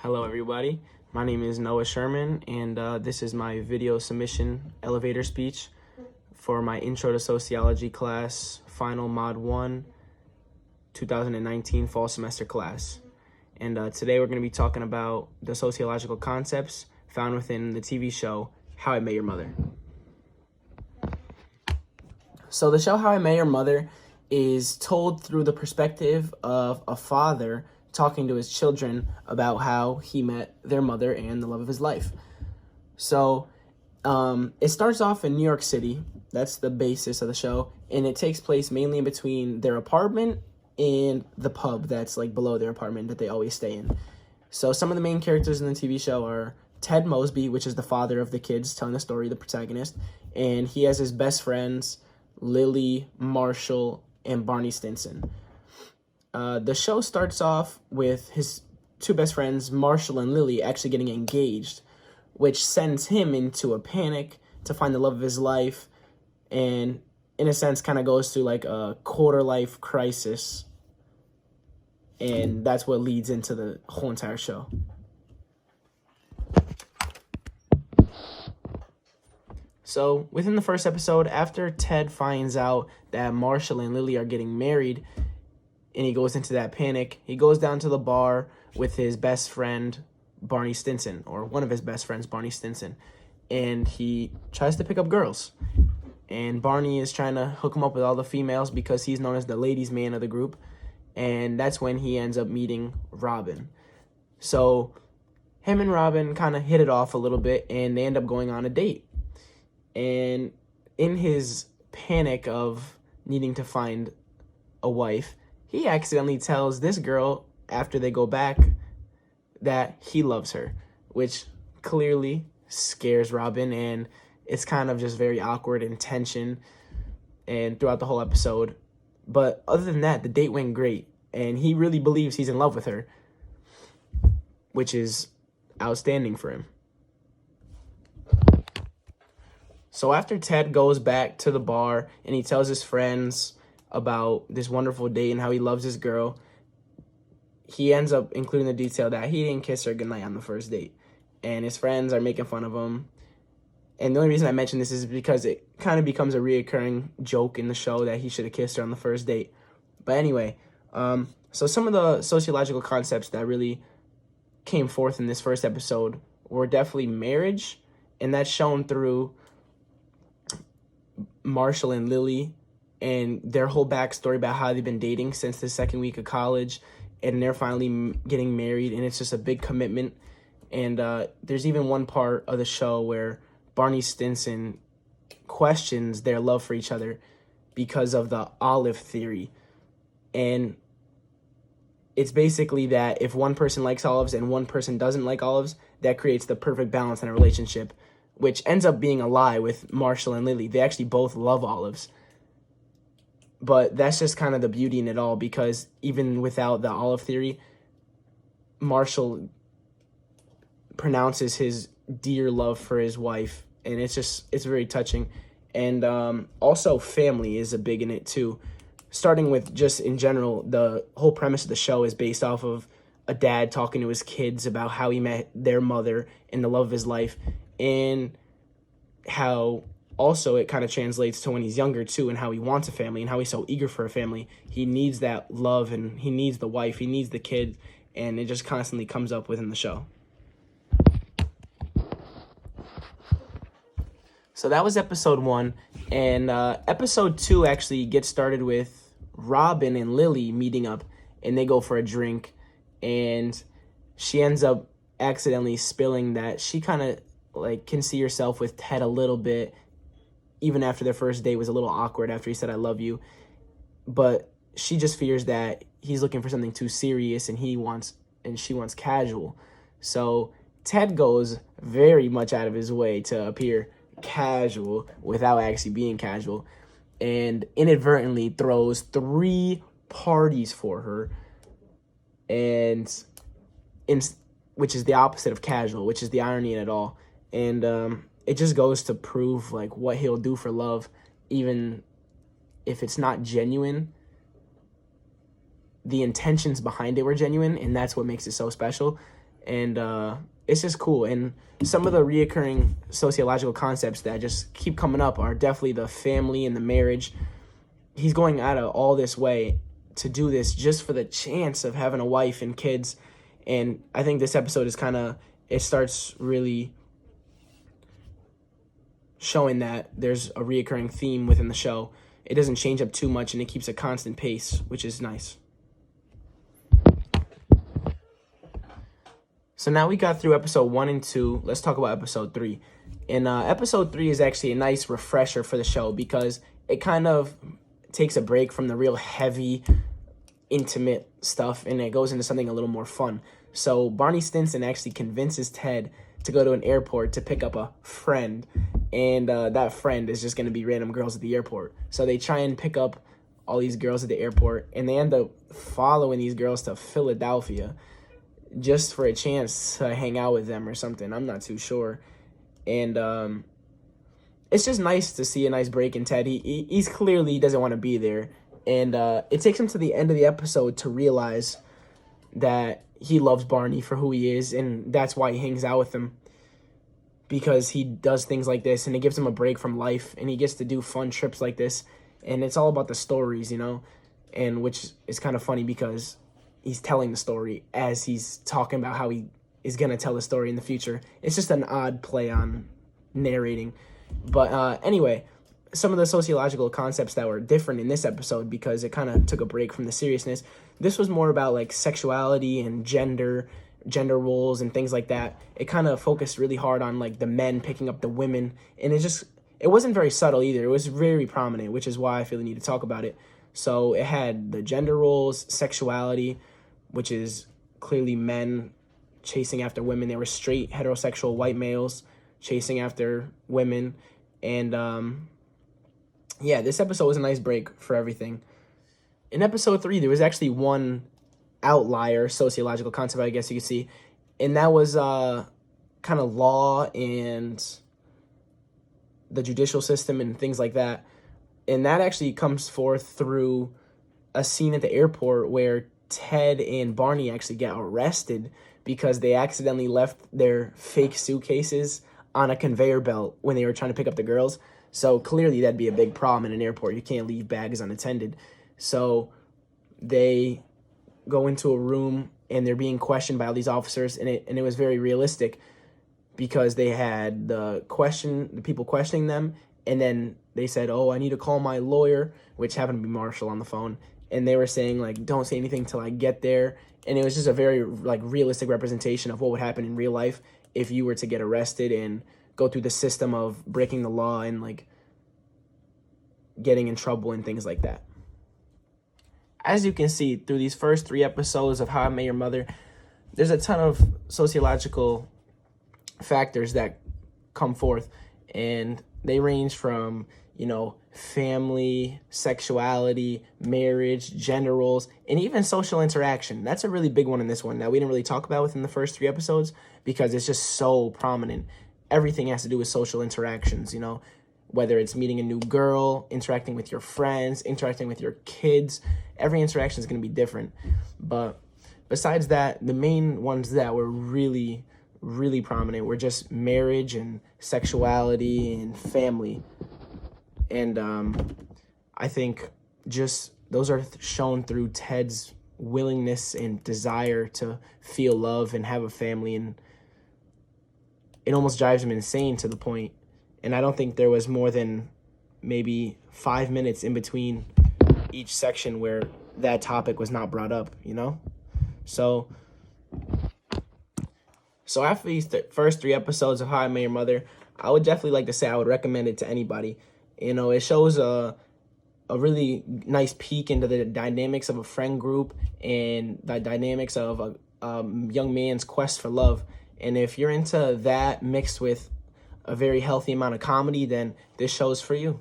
Hello everybody, my name is Noah Sherman and this is my video submission elevator speech for my Intro to Sociology class, Final Mod 1, 2019 fall semester class. And today we're going to be talking about the sociological concepts found within the TV show How I Met Your Mother. So the show How I Met Your Mother is told through the perspective of a father talking to his children about how he met their mother and the love of his life. So it starts off in New York City. That's the basis of the show. And it takes place mainly in between their apartment and the pub that's like below their apartment that they always stay in. So some of the main characters in the TV show are Ted Mosby, which is the father of the kids telling the story, the protagonist. And he has his best friends, Lily, Marshall, and Barney Stinson. The show starts off with his two best friends, Marshall and Lily, actually getting engaged, which sends him into a panic to find the love of his life, and in a sense kind of goes through like a quarter-life crisis, and that's what leads into the whole entire show. So within the first episode, after Ted finds out that Marshall and Lily are getting married, and he goes into that panic, he goes down to the bar with his best friend, Barney Stinson, or one of his best friends, Barney Stinson, and he tries to pick up girls. And Barney is trying to hook him up with all the females because he's known as the ladies' man of the group, and that's when he ends up meeting Robin. So him and Robin kind of hit it off a little bit, and they end up going on a date. And in his panic of needing to find a wife, he accidentally tells this girl, after they go back, that he loves her, which clearly scares Robin, and it's kind of just very awkward and tension and throughout the whole episode. But other than that, the date went great, and he really believes he's in love with her, which is outstanding for him. So after Ted goes back to the bar and he tells his friends about this wonderful date and how he loves his girl, he ends up including the detail that he didn't kiss her goodnight on the first date. And his friends are making fun of him. And the only reason I mention this is because it kind of becomes a reoccurring joke in the show that he should have kissed her on the first date. But anyway, so some of the sociological concepts that really came forth in this first episode were definitely marriage, and that's shown through Marshall and Lily and their whole backstory about how they've been dating since the second week of college, and they're finally getting married, and it's just a big commitment. And there's even one part of the show where Barney Stinson questions their love for each other because of the olive theory. And it's basically that if one person likes olives and one person doesn't like olives, that creates the perfect balance in a relationship, which ends up being a lie with Marshall and Lily. They actually both love olives. But that's just kind of the beauty in it all, because even without the olive theory, Marshall pronounces his dear love for his wife, and it's very touching. And also family is a big in it too. Starting with just in general, the whole premise of the show is based off of a dad talking to his kids about how he met their mother and the love of his life, and how also it kind of translates to when he's younger too, and how he wants a family and how he's so eager for a family. He needs that love, and he needs the wife, he needs the kid, and it just constantly comes up within the show. So that was episode 1, and episode 2 actually gets started with Robin and Lily meeting up, and they go for a drink, and she ends up accidentally spilling that she kind of like can see herself with Ted a little bit, even after their first date was a little awkward after he said I love you. But she just fears that he's looking for something too serious, and she wants casual. So Ted goes very much out of his way to appear casual without actually being casual, and inadvertently throws 3 parties for her, and which is the opposite of casual, which is the irony in it all. And it just goes to prove like what he'll do for love, even if it's not genuine. The intentions behind it were genuine, and that's what makes it so special. and it's just cool. And some of the reoccurring sociological concepts that just keep coming up are definitely the family and the marriage. He's going out of all this way to do this just for the chance of having a wife and kids. And I think this episode is it starts really showing that there's a reoccurring theme within the show. It doesn't change up too much, and it keeps a constant pace, which is nice. So now we got through episode 1 and 2. Let's talk about episode 3. And episode 3 is actually a nice refresher for the show because it kind of takes a break from the real heavy, intimate stuff, and it goes into something a little more fun. So Barney Stinson actually convinces Ted to go to an airport to pick up a friend, and that friend is just going to be random girls at the airport. So they try and pick up all these girls at the airport, and they end up following these girls to Philadelphia just for a chance to hang out with them or something. I'm not too sure. And it's just nice to see a nice break in Ted. He's clearly doesn't want to be there. And it takes him to the end of the episode to realize that he loves Barney for who he is, and that's why he hangs out with him, because he does things like this, and it gives him a break from life, and he gets to do fun trips like this. And it's all about the stories, and which is kind of funny because he's telling the story as he's talking about how he is going to tell the story in the future. It's just an odd play on narrating. But anyway, some of the sociological concepts that were different in this episode, because it kind of took a break from the seriousness. This was more about like sexuality and gender roles and things like that. It kind of focused really hard on like the men picking up the women, and it wasn't very subtle either. It was very prominent, which is why I feel the need to talk about it. So it had the gender roles, sexuality, which is clearly men chasing after women. They were straight, heterosexual white males chasing after women. And this episode was a nice break for everything. In episode 3, there was actually one outlier sociological concept, I guess you could see, and that was kind of law and the judicial system and things like that. And that actually comes forth through a scene at the airport where Ted and Barney actually get arrested because they accidentally left their fake suitcases on a conveyor belt when they were trying to pick up the girls. So clearly that'd be a big problem in an airport. You can't leave bags unattended. So they go into a room and they're being questioned by all these officers, and it was very realistic because they had the people questioning them, and then they said, "Oh, I need to call my lawyer," which happened to be Marshall on the phone, and they were saying like, "Don't say anything till I get there." And it was just a very like realistic representation of what would happen in real life if you were to get arrested and go through the system of breaking the law and like getting in trouble and things like that. As you can see through these first 3 episodes of How I Met Your Mother, there's a ton of sociological factors that come forth, and they range from, family, sexuality, marriage, gender roles, and even social interaction. That's a really big one in this one that we didn't really talk about within the first 3 episodes because it's just so prominent. Everything has to do with social interactions, whether it's meeting a new girl, interacting with your friends, interacting with your kids. Every interaction is going to be different. But besides that, the main ones that were really, really prominent were just marriage and sexuality and family. And I think just those are shown through Ted's willingness and desire to feel love and have a family. And it almost drives him insane to the point. And I don't think there was more than maybe 5 minutes in between each section where that topic was not brought up, So after these first 3 episodes of How I Met Your Mother, I would definitely like to say I would recommend it to anybody. It shows a really nice peek into the dynamics of a friend group and the dynamics of a young man's quest for love. And if you're into that mixed with a very healthy amount of comedy, then this show is for you.